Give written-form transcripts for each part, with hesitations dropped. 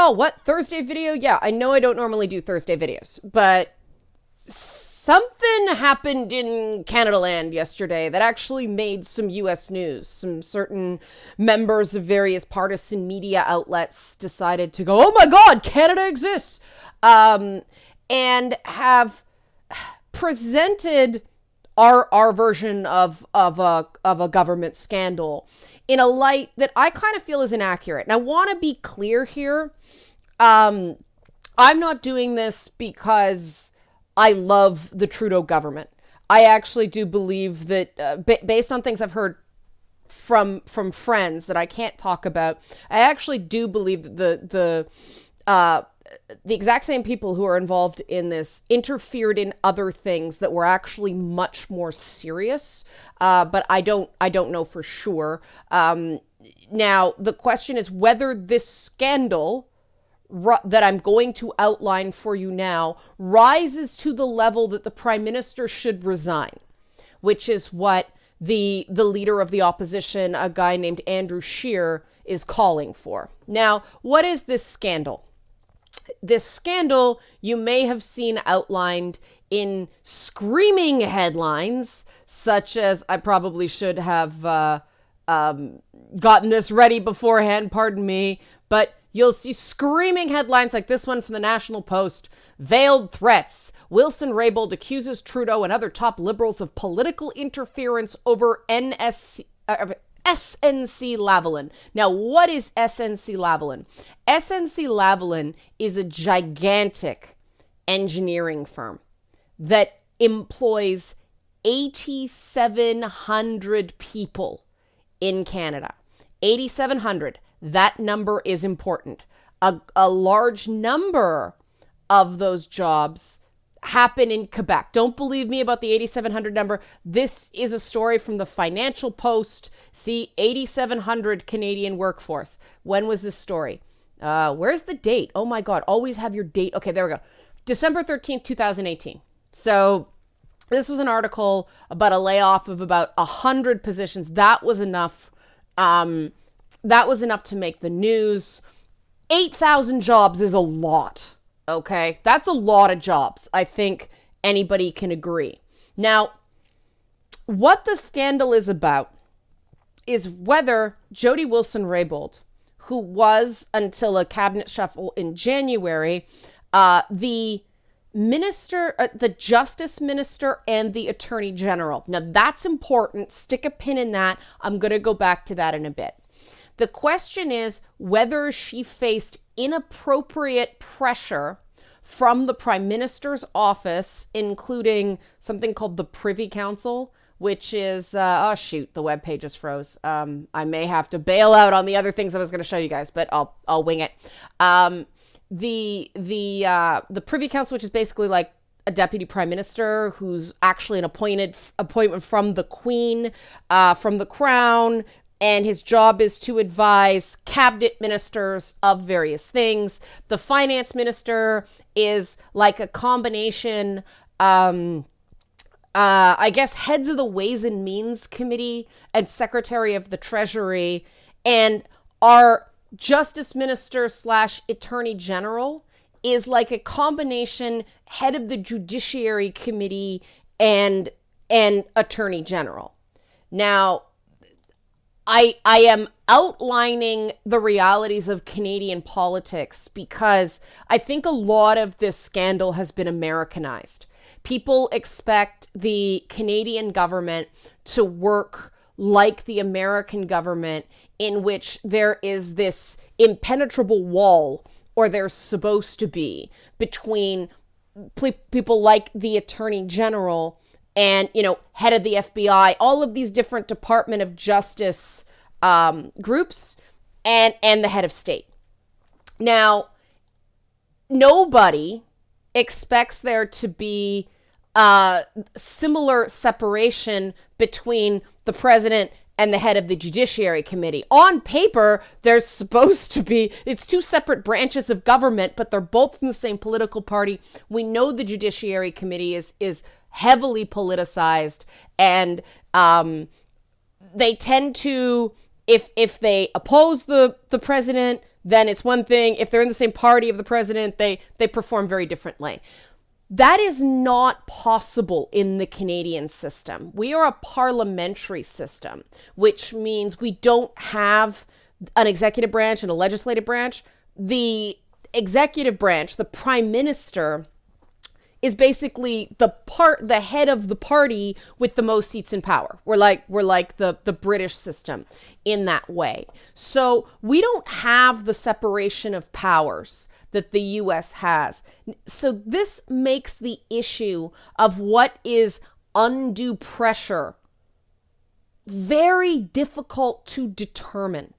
y'all, what, Thursday video? Yeah, I know I don't normally do Thursday videos, but something happened in Canada land yesterday that actually made some U.S. news. Some certain members of various partisan media outlets decided to go, oh my God, Canada exists, and have presented our version of a government scandal in a light that I kind of feel is inaccurate. And I want to be clear here. I'm not doing this because I love the Trudeau government. I actually do believe that, based on things I've heard from friends that I can't talk about, I actually do believe that the exact same people who are involved in this interfered in other things that were actually much more serious. But I don't know for sure. Now, the question is whether this scandal that I'm going to outline for you now rises to the level that the Prime Minister should resign, which is what the leader of the opposition, a guy named Andrew Scheer, is calling for. Now, what is this scandal? This scandal you may have seen outlined in screaming headlines, such as, I probably should have gotten this ready beforehand, pardon me, but you'll see screaming headlines like this one from the National Post. Veiled threats. Wilson-Raybould accuses Trudeau and other top Liberals of political interference over SNC-Lavalin. Now, what is SNC-Lavalin? SNC-Lavalin is a gigantic engineering firm that employs 8,700 people in Canada. 8,700. That number is important. A large number of those jobs happen in Quebec. Don't believe me about the 8,700 number. This is a story from the Financial Post. See, 8,700 Canadian workforce. When was this story? Where's the date? Oh my God, always have your date. Okay, there we go. December 13th, 2018. So this was an article about a layoff of about 100 positions. That was enough. That was enough to make the news. 8,000 jobs is a lot, okay? That's a lot of jobs. I think anybody can agree. Now, what the scandal is about is whether Jody Wilson-Raybould, who was, until a cabinet shuffle in January, the Justice Minister and the Attorney General. Now, that's important. Stick a pin in that. I'm going to go back to that in a bit. The question is whether she faced inappropriate pressure from the Prime Minister's office, including something called the Privy Council, which is, oh shoot, the webpage just froze. I may have to bail out on the other things I was going to show you guys, but I'll wing it. The Privy Council, which is basically like a deputy prime minister who's actually an appointment from the Queen, from the Crown, and his job is to advise cabinet ministers of various things. The finance minister is like a combination, I guess, heads of the Ways and Means Committee and Secretary of the Treasury, and our Justice Minister / Attorney General is like a combination head of the Judiciary Committee and Attorney General. Now, I am outlining the realities of Canadian politics because I think a lot of this scandal has been Americanized. People expect the Canadian government to work like the American government, in which there is this impenetrable wall, or there's supposed to be, between people like the Attorney General and, head of the FBI, all of these different Department of Justice groups, and the head of state. Now, nobody expects there to be similar separation between the president and the head of the Judiciary Committee. On paper, there's supposed to be, it's two separate branches of government, but they're both from the same political party. We know the Judiciary Committee is heavily politicized, and they tend to, if they oppose the president, then it's one thing. If they're in the same party of the president, they perform very differently. That is not possible in the Canadian system. We are a parliamentary system, which means we don't have an executive branch and a legislative branch. The executive branch, the prime minister, is basically the head of the party with the most seats in power. We're like the British system in that way. So we don't have the separation of powers that the US has. So this makes the issue of what is undue pressure very difficult to determine.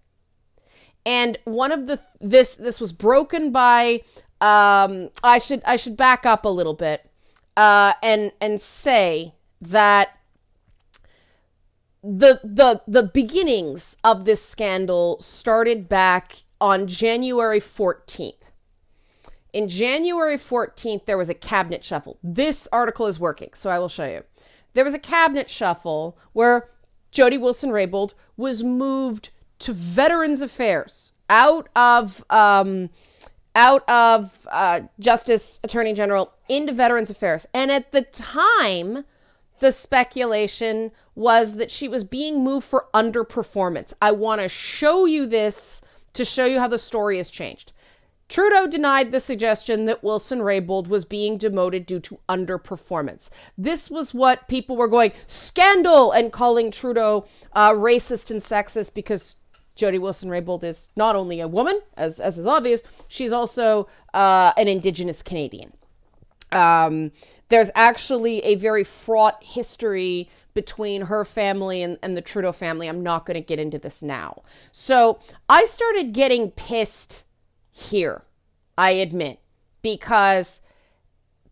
And one of this was broken by I should back up a little bit and say that the beginnings of this scandal started back on January 14th. In January 14th, there was a cabinet shuffle. This article is working, so I will show you. There was a cabinet shuffle where Jody Wilson-Raybould was moved to Veterans Affairs out of Justice Attorney General into Veterans Affairs. And at the time, the speculation was that she was being moved for underperformance. I want to show you this to show you how the story has changed. Trudeau denied the suggestion that Wilson-Raybould was being demoted due to underperformance. This was what people were going, scandal, and calling Trudeau racist and sexist because Jody Wilson-Raybould is not only a woman, as is obvious, she's also an Indigenous Canadian. There's actually a very fraught history between her family and the Trudeau family. I'm not going to get into this now. So I started getting pissed here, I admit, because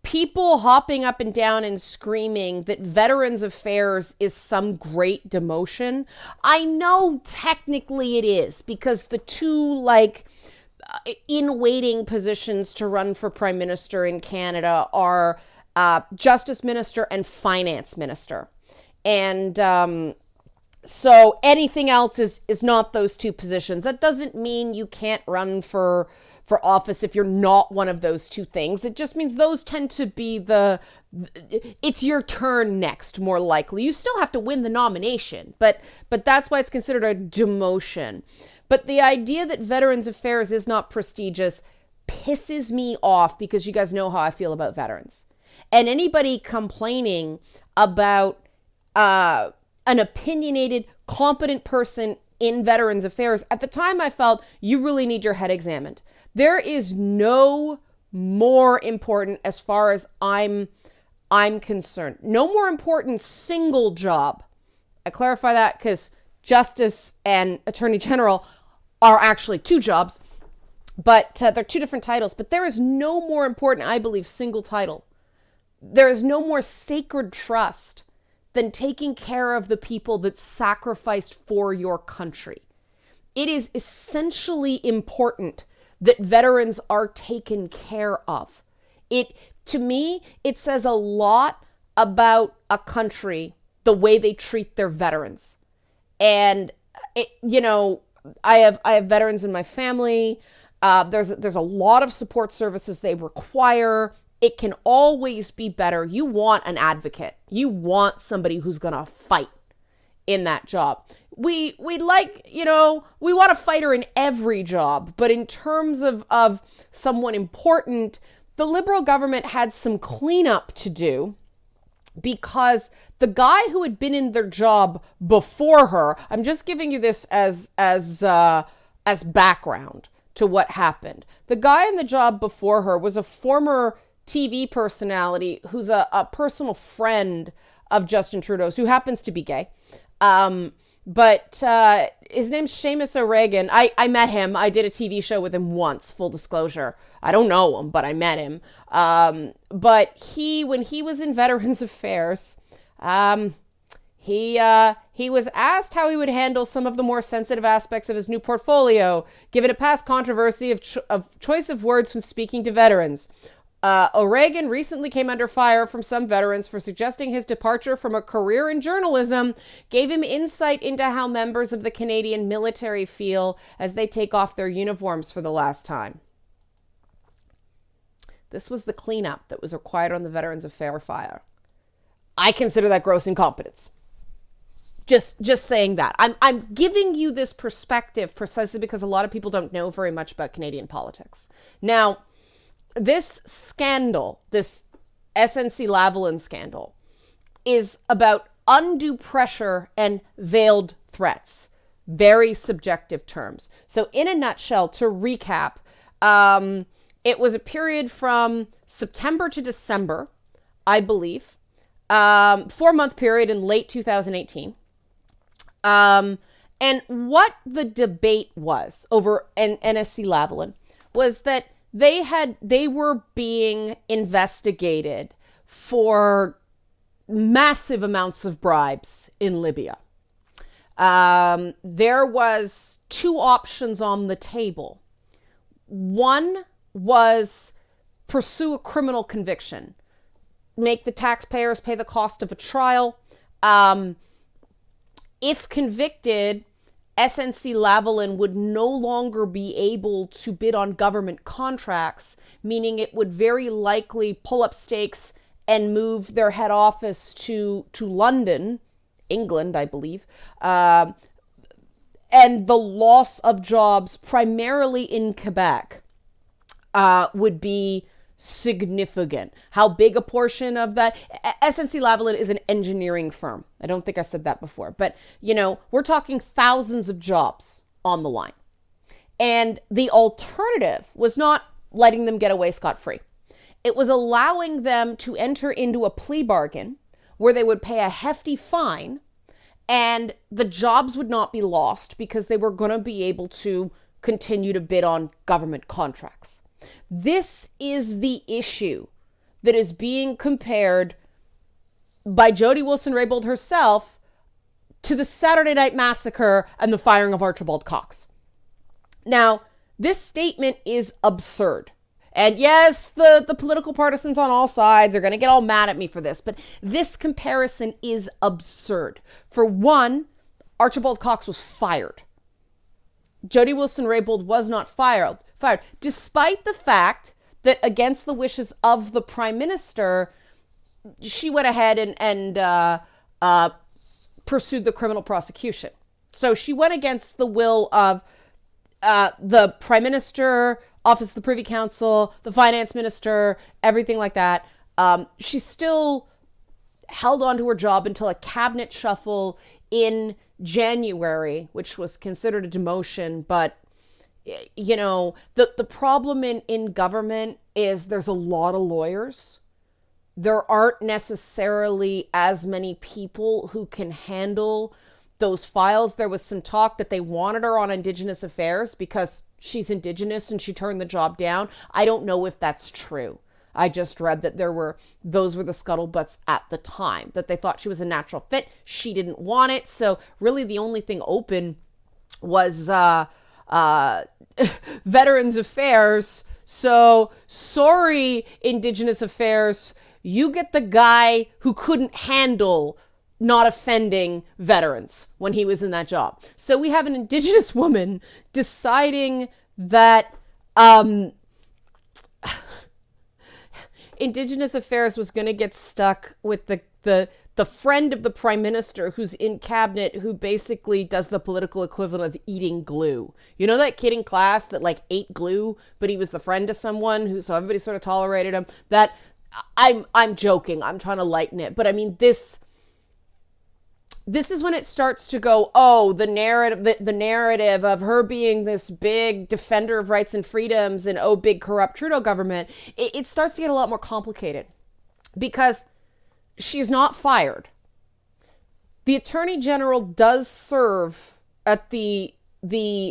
people hopping up and down and screaming that Veterans Affairs is some great demotion. I know technically it is, because the two in waiting positions to run for Prime Minister in Canada are Justice Minister and Finance Minister. And so anything else is not those two positions. That doesn't mean you can't run for office if you're not one of those two things. It just means those tend to be it's your turn next, more likely. You still have to win the nomination, but that's why it's considered a demotion. But the idea that Veterans Affairs is not prestigious pisses me off, because you guys know how I feel about veterans. And anybody complaining about an opinionated, competent person in Veterans Affairs, at the time I felt you really need your head examined. There is no more important, as far as I'm concerned, no more important single job. I clarify that because Justice and Attorney General are actually two jobs, but they're two different titles. But there is no more important, I believe, single title. There is no more sacred trust than taking care of the people that sacrificed for your country. It is essentially important that veterans are taken care of. To me, it says a lot about a country, the way they treat their veterans. And I have veterans in my family. There's a lot of support services they require. It can always be better. You want an advocate. You want somebody who's going to fight in that job. We want a fighter in every job, but in terms of someone important, the Liberal government had some cleanup to do, because the guy who had been in their job before her, I'm just giving you this as background to what happened. The guy in the job before her was a former TV personality who's a personal friend of Justin Trudeau's, who happens to be gay. But his name's Seamus O'Regan. I met him. I did a TV show with him once, full disclosure. I don't know him, but I met him. But when he was in Veterans Affairs, he was asked how he would handle some of the more sensitive aspects of his new portfolio, given a past controversy of choice of words when speaking to veterans. O'Regan recently came under fire from some veterans for suggesting his departure from a career in journalism gave him insight into how members of the Canadian military feel as they take off their uniforms for the last time. This was the cleanup that was required on the Veterans Affairs fire. I consider that gross incompetence. Just saying that. I'm giving you this perspective precisely because a lot of people don't know very much about Canadian politics. Now, this scandal, this SNC-Lavalin scandal, is about undue pressure and veiled threats. Very subjective terms. So in a nutshell, to recap, it was a period from September to December, I believe, 4-month period in late 2018. And what the debate was over NSC-Lavalin was that they were being investigated for massive amounts of bribes in Libya. There was 2 options on the table. One was pursue a criminal conviction, make the taxpayers pay the cost of a trial. If convicted, SNC-Lavalin would no longer be able to bid on government contracts, meaning it would very likely pull up stakes and move their head office to London, England, I believe. And the loss of jobs, primarily in Quebec, would be significant. How big a portion of that? SNC-Lavalin is an engineering firm. I don't think I said that before, but we're talking thousands of jobs on the line. And the alternative was not letting them get away scot-free. It was allowing them to enter into a plea bargain where they would pay a hefty fine and the jobs would not be lost because they were going to be able to continue to bid on government contracts. This is the issue that is being compared by Jody Wilson-Raybould herself to the Saturday Night Massacre and the firing of Archibald Cox. Now, this statement is absurd. And yes, the political partisans on all sides are going to get all mad at me for this, but this comparison is absurd. For one, Archibald Cox was fired. Jody Wilson-Raybould was not fired, despite the fact that against the wishes of the Prime Minister, she went ahead and pursued the criminal prosecution. So she went against the will of the Prime Minister, Office of the Privy Council, the Finance Minister, everything like that. She still held on to her job until a cabinet shuffle in January, which was considered a demotion. But, the problem in government is there's a lot of lawyers. There aren't necessarily as many people who can handle those files. There was some talk that they wanted her on Indigenous Affairs because she's Indigenous and she turned the job down. I don't know if that's true. I just read that those were the scuttlebutts at the time, that they thought she was a natural fit. She didn't want it. So really the only thing open was Veterans Affairs. So sorry, Indigenous Affairs, you get the guy who couldn't handle not offending veterans when he was in that job. So we have an Indigenous woman deciding that Indigenous Affairs was going to get stuck with the friend of the Prime Minister who's in cabinet, who basically does the political equivalent of eating glue. You know that kid in class that ate glue, but he was the friend of someone so everybody sort of tolerated him. That I'm joking. I'm trying to lighten it. But I mean, this is when it starts to go, the narrative of her being this big defender of rights and freedoms and big corrupt Trudeau government, it starts to get a lot more complicated because she's not fired. The Attorney General does serve at the will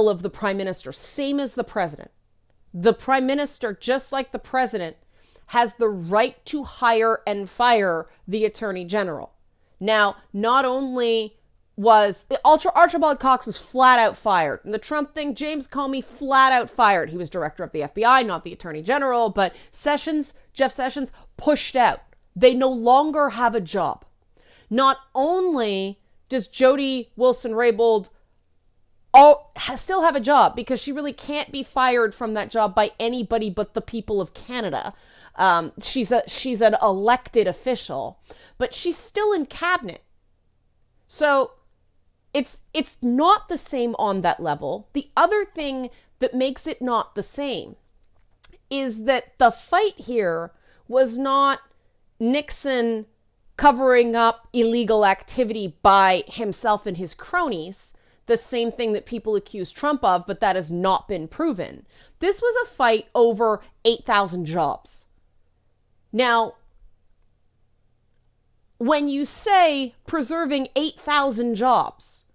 of the Prime Minister, same as the President. The Prime Minister, just like the President, has the right to hire and fire the Attorney General. Now, not only was Archibald Cox was flat out fired. And the Trump thing, James Comey flat out fired. He was director of the FBI, not the attorney general, but Jeff Sessions, pushed out. They no longer have a job. Not only does Jody Wilson-Raybould still have a job, because she really can't be fired from that job by anybody but the people of Canada. She's an elected official, but she's still in cabinet. So it's not the same on that level. The other thing that makes it not the same is that the fight here was not Nixon covering up illegal activity by himself and his cronies, the same thing that people accuse Trump of, but that has not been proven. This was a fight over 8,000 jobs. Now, when you say preserving 8,000 jobs,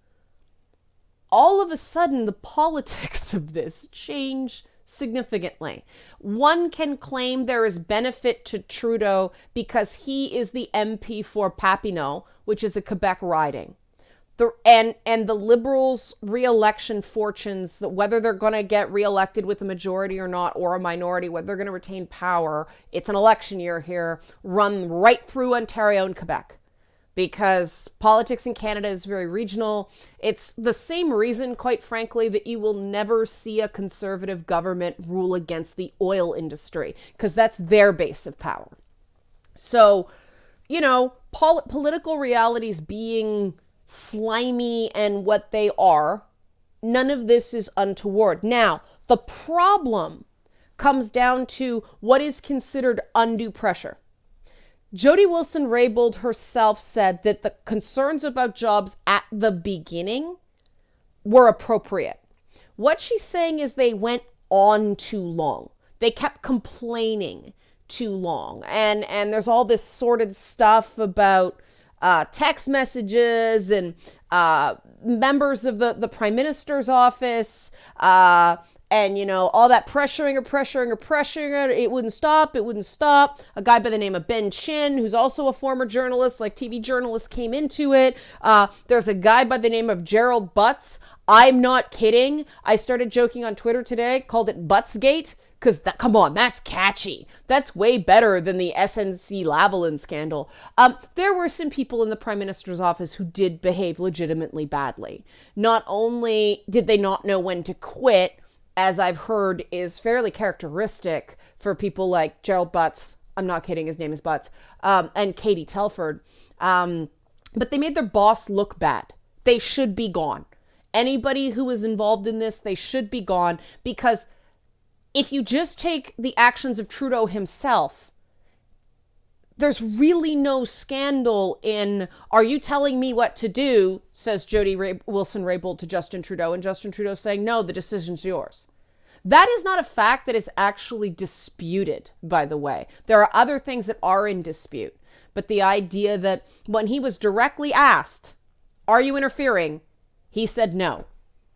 all of a sudden the politics of this change significantly. One can claim there is benefit to Trudeau because he is the MP for Papineau, which is a Quebec riding. And the Liberals' re-election fortunes, that whether they're going to get re-elected with a majority or not, or a minority, whether they're going to retain power, it's an election year here, run right through Ontario and Quebec. Because politics in Canada is very regional. It's the same reason, quite frankly, that you will never see a conservative government rule against the oil industry, because that's their base of power. So, political realities being slimy and what they are, none of this is untoward. Now, the problem comes down to what is considered undue pressure. Jody Wilson-Raybould herself said that the concerns about jobs at the beginning were appropriate. What she's saying is they went on too long. They kept complaining too long. And there's all this sordid stuff about text messages and members of the Prime Minister's office, and, all that pressuring. It wouldn't stop. A guy by the name of Ben Chin, who's also a former journalist, like TV journalist, came into it. There's a guy by the name of Gerald BUTTS. I'm not kidding. I started joking on Twitter today, called it BUTTSgate, because come on, that's catchy. That's way better than the SNC-Lavalin scandal. There were some people in the Prime Minister's office who did behave legitimately badly. Not only did they not know when to quit, as I've heard is fairly characteristic for people like Gerald BUTTS, I'm not kidding, his name is BUTTS, and Katie Telford, but they made their boss look bad. They should be gone. Anybody who is involved in this, they should be gone, because if you just take the actions of Trudeau himself, there's really no scandal in, are you telling me what to do, says Jody Wilson-Raybould to Justin Trudeau, and Justin Trudeau saying, no, the decision's yours. That is not a fact that is actually disputed, by the way. There are other things that are in dispute. But the idea that when he was directly asked, are you interfering? He said no.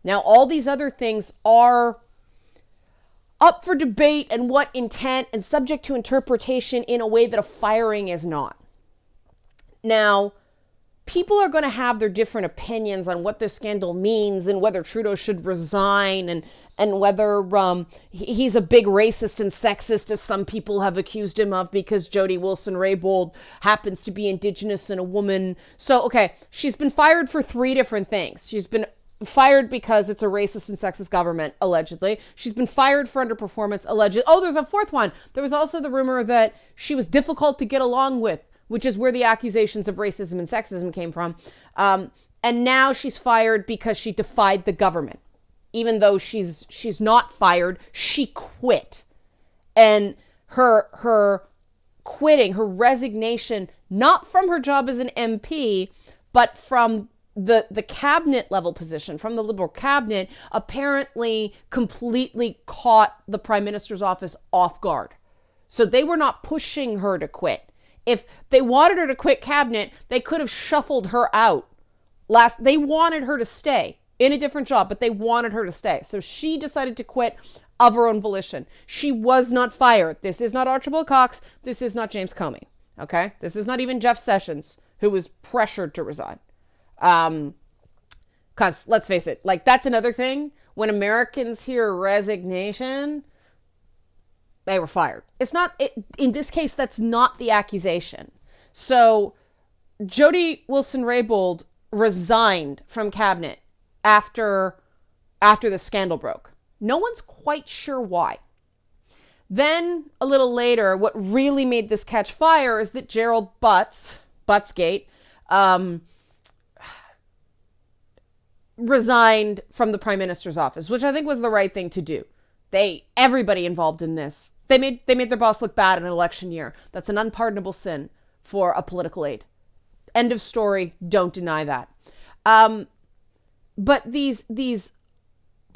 Now, all these other things are up for debate and what intent and subject to interpretation in a way that a firing is not. Now, people are going to have their different opinions on what this scandal means and whether Trudeau should resign and whether he's a big racist and sexist, as some people have accused him of, because Jody Wilson-Raybould happens to be Indigenous and a woman. So, okay, she's been fired for 3 different things. She's been fired because it's a racist and sexist government, allegedly. She's been fired for underperformance, allegedly. Oh, there's a 4th one. There was also the rumor that she was difficult to get along with, which is where the accusations of racism and sexism came from. And now she's fired because she defied the government. Even though she's not fired, she quit. And her quitting, her resignation, not from her job as an MP, but from the cabinet level position, from the Liberal cabinet, apparently completely caught the Prime Minister's office off guard. So they were not pushing her to quit. If they wanted her to quit cabinet, they could have shuffled her out. They wanted her to stay in a different job, but they wanted her to stay. So she decided to quit of her own volition. She was not fired. This is not Archibald Cox. This is not James Comey. Okay? This is not even Jeff Sessions, who was pressured to resign. Because let's face it, like that's another thing. When Americans hear resignation, they were fired. It's not, in this case, that's not the accusation. So Jody Wilson-Raybould resigned from cabinet after the scandal broke. No one's quite sure why. Then a little later, what really made this catch fire is that Gerald Buttsgate, resigned from the prime minister's office, which I think was the right thing to do. Everybody involved in this, they made their boss look bad in an election year. That's an unpardonable sin for a political aide. End of story. Don't deny that. But these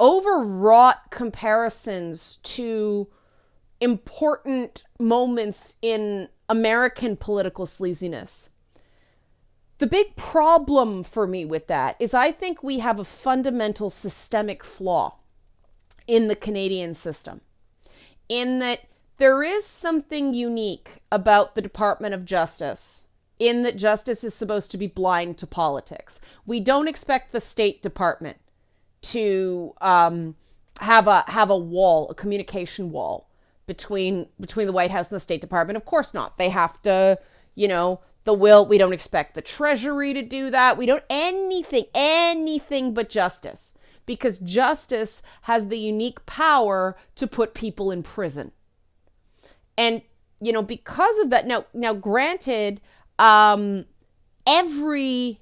overwrought comparisons to important moments in American political sleaziness. The big problem for me with that is I think we have a fundamental systemic flaw in the Canadian system, in that there is something unique about the Department of Justice, in that justice is supposed to be blind to politics. We don't expect the State Department to have a wall, a communication wall between the White House and the State Department. Of course not. They have to, we don't expect the Treasury to do that. We don't anything but justice, because justice has the unique power to put people in prison. And, because of that, now granted, every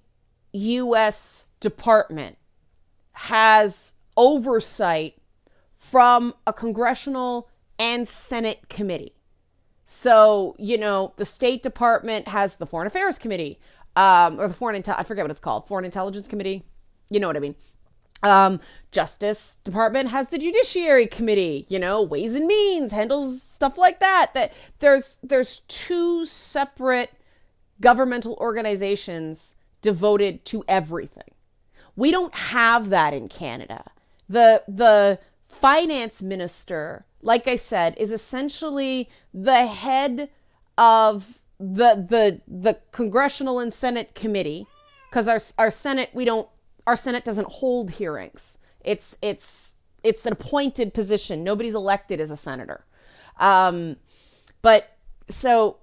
U.S. department has oversight from a congressional and Senate committee. So, the State Department has the Foreign Affairs Committee, or the I forget what it's called, Foreign Intelligence Committee. You know what I mean? Justice Department has the Judiciary Committee, Ways and Means handles stuff like that. That there's two separate governmental organizations devoted to everything. We don't have that in Canada. The finance minister, like I said, is essentially the head of the congressional and Senate committee, because our Senate doesn't hold hearings. It's an appointed position. Nobody's elected as a senator. But so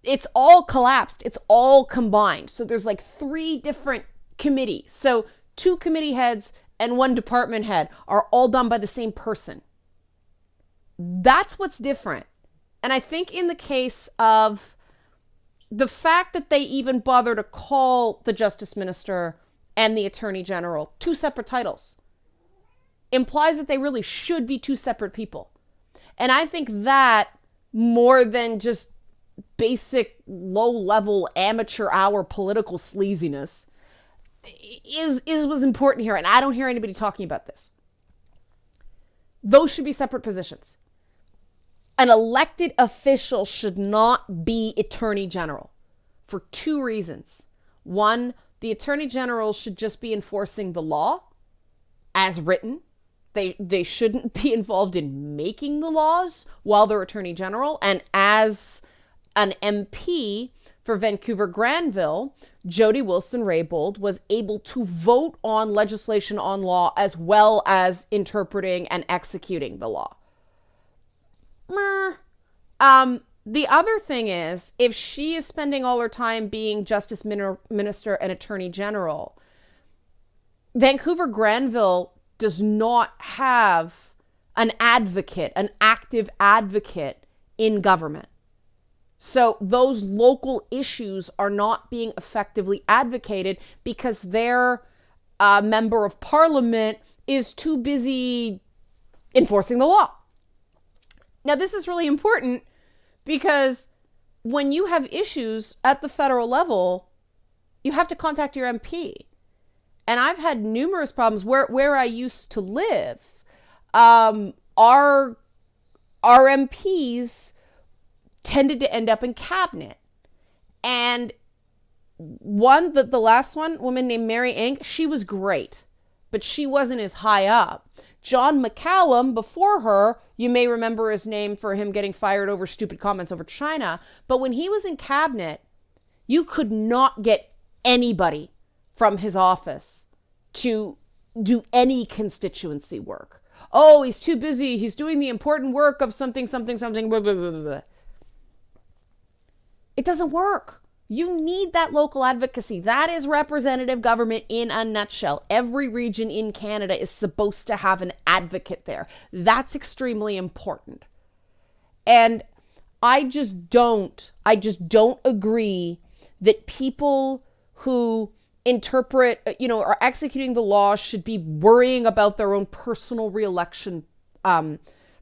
it's all collapsed. It's all combined. So there's like 3 different committees. So 2 committee heads and 1 department head are all done by the same person. That's what's different. And I think in the case of the fact that they even bother to call the Justice Minister and the Attorney General 2 separate titles implies that they really should be 2 separate people. And I think that, more than just basic low-level amateur hour political sleaziness, was important here. And I don't hear anybody talking about this. Those should be separate positions. An elected official should not be Attorney General for 2 reasons. 1, the Attorney General should just be enforcing the law as written. They shouldn't be involved in making the laws while they're Attorney General. And as an MP for Vancouver Granville, Jody Wilson-Raybould was able to vote on legislation on law as well as interpreting and executing the law. The other thing is, if she is spending all her time being Justice Minister and Attorney General, Vancouver Granville does not have an active advocate in government. So those local issues are not being effectively advocated because their member of parliament is too busy enforcing the law. Now, this is really important because when you have issues at the federal level, you have to contact your MP. And I've had numerous problems where I used to live. Our MPs tended to end up in cabinet. And the last one, a woman named Mary Inc., she was great, but she wasn't as high up. John McCallum, before her, you may remember his name for him getting fired over stupid comments over China. But when he was in cabinet, you could not get anybody from his office to do any constituency work. Oh, he's too busy. He's doing the important work of something, something, something, blah, blah, blah, blah. It doesn't work. You need that local advocacy. That is representative government in a nutshell. Every region in Canada is supposed to have an advocate there. That's extremely important. And I just don't agree that people who interpret, are executing the law should be worrying about their own personal reelection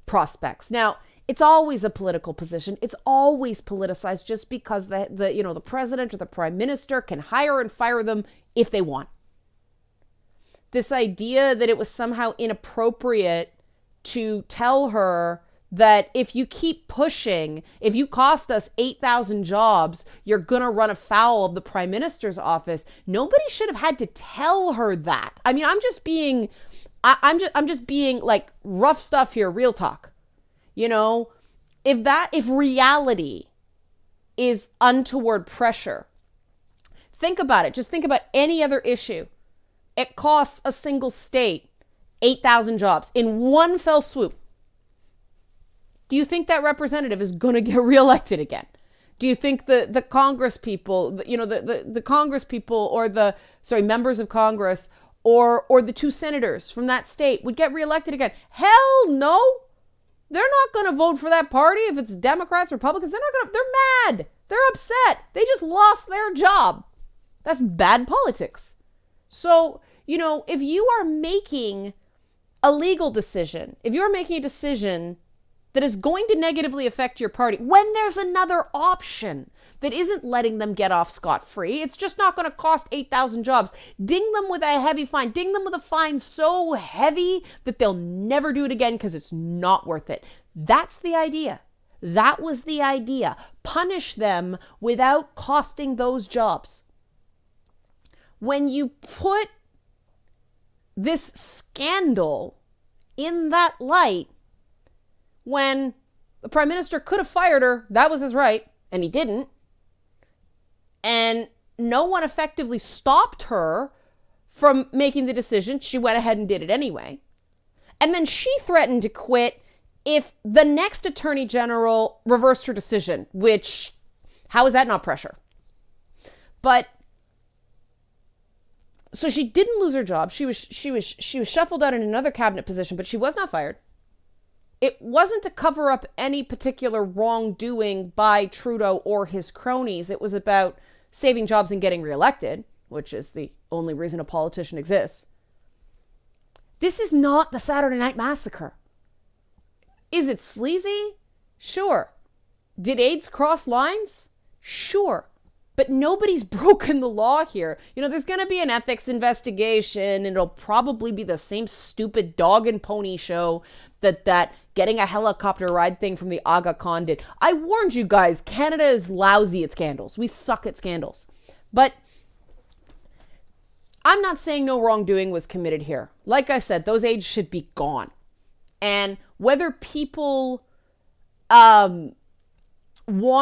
prospects. Now, it's always a political position. It's always politicized just because the president or the prime minister can hire and fire them if they want. This idea that it was somehow inappropriate to tell her that if you keep pushing, if you cost us 8,000 jobs, you're going to run afoul of the prime minister's office. Nobody should have had to tell her that. I mean, I'm just being like rough stuff here, real talk. If reality is untoward pressure, think about it. Just think about any other issue. It costs a single state 8,000 jobs in one fell swoop. Do you think that representative is going to get reelected again? Do you think the Congress people, the Congress people or members of Congress or the two senators from that state would get reelected again? Hell no. They're not going to vote for that party if it's Democrats, Republicans. They're mad. They're upset. They just lost their job. That's bad politics. So, if you are making a legal decision, if you're making a decision that is going to negatively affect your party, when there's another option that isn't letting them get off scot-free, it's just not going to cost 8,000 jobs. Ding them with a heavy fine. Ding them with a fine so heavy that they'll never do it again because it's not worth it. That's the idea. That was the idea. Punish them without costing those jobs. When you put this scandal in that light, when the prime minister could have fired her, that was his right, and he didn't. And no one effectively stopped her from making the decision. She went ahead and did it anyway. And then she threatened to quit if the next attorney general reversed her decision, which, how is that not pressure? But so she didn't lose her job. She was shuffled out in another cabinet position, but she was not fired. It wasn't to cover up any particular wrongdoing by Trudeau or his cronies. It was about saving jobs and getting reelected, which is the only reason a politician exists. This is not the Saturday Night Massacre. Is it sleazy? Sure. Did AIDS cross lines? Sure. But nobody's broken the law here. There's going to be an ethics investigation, and it'll probably be the same stupid dog and pony show that getting a helicopter ride thing from the Aga Khan did. I warned you guys, Canada is lousy at scandals. We suck at scandals. But I'm not saying no wrongdoing was committed here. Like I said, those aides should be gone. And whether people want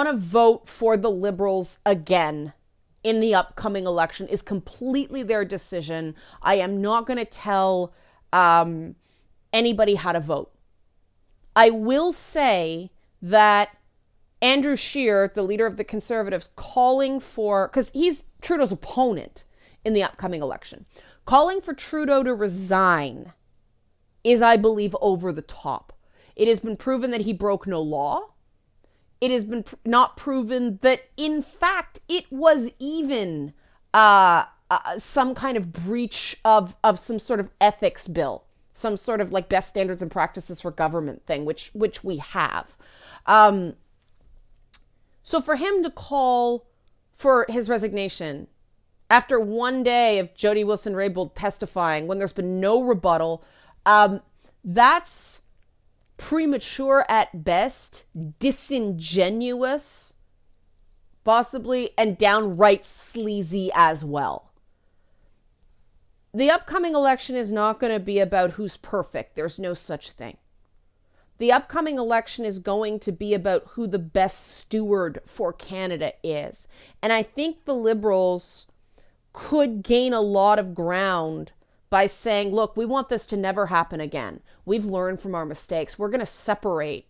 to vote for the Liberals again in the upcoming election is completely their decision. I am not going to tell anybody how to vote. I will say that Andrew Scheer, the leader of the Conservatives, calling for, because he's Trudeau's opponent in the upcoming election, calling for Trudeau to resign is, I believe, over the top. It has been proven that he broke no law. It has been not proven that, in fact, it was even some kind of breach of some sort of ethics bill, some sort of like best standards and practices for government thing, which we have. So for him to call for his resignation after one day of Jody Wilson-Raybould testifying when there's been no rebuttal, that's premature at best, disingenuous, possibly, and downright sleazy as well. The upcoming election is not going to be about who's perfect. There's no such thing. The upcoming election is going to be about who the best steward for Canada is. And I think the Liberals could gain a lot of ground by saying, look, we want this to never happen again. We've learned from our mistakes. We're going to separate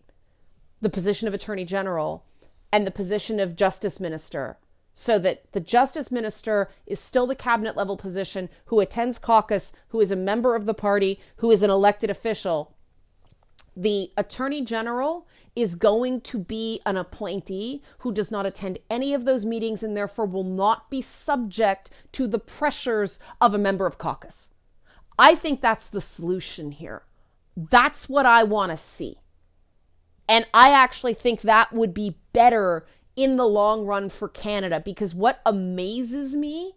the position of Attorney General and the position of Justice Minister so that the Justice Minister is still the cabinet level position, who attends caucus, who is a member of the party, who is an elected official. The Attorney General is going to be an appointee who does not attend any of those meetings and therefore will not be subject to the pressures of a member of caucus. I think that's the solution here. That's what I want to see. And I actually think that would be better in the long run for Canada, because what amazes me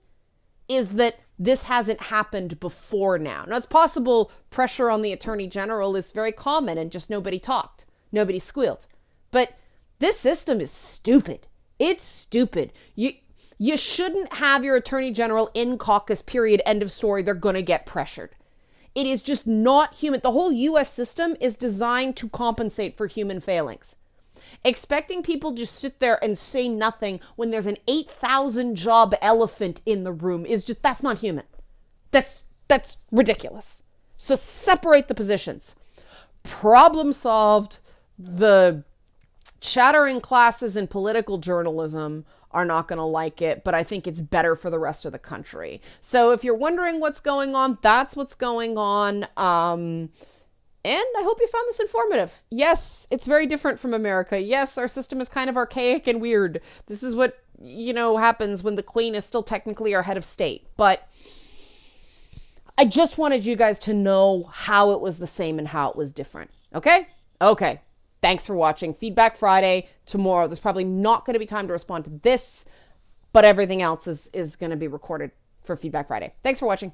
is that this hasn't happened before now. Now, it's possible pressure on the Attorney General is very common and just nobody talked. Nobody squealed. But this system is stupid. It's stupid. You shouldn't have your Attorney General in caucus, period, end of story. They're going to get pressured. It is just not human. The whole US system is designed to compensate for human failings. Expecting people just sit there and say nothing when there's an 8,000 job elephant in the room is just, that's not human. That's ridiculous. So separate the positions. Problem solved. The chattering classes in political journalism are not going to like it, but I think it's better for the rest of the country. So if you're wondering what's going on, that's what's going on. And I hope you found this informative. Yes, it's very different from America. Yes, our system is kind of archaic and weird. This is what, happens when the Queen is still technically our head of state. But I just wanted you guys to know how it was the same and how it was different. Okay? Okay. Thanks for watching. Feedback Friday tomorrow. There's probably not going to be time to respond to this, but everything else is going to be recorded for Feedback Friday. Thanks for watching.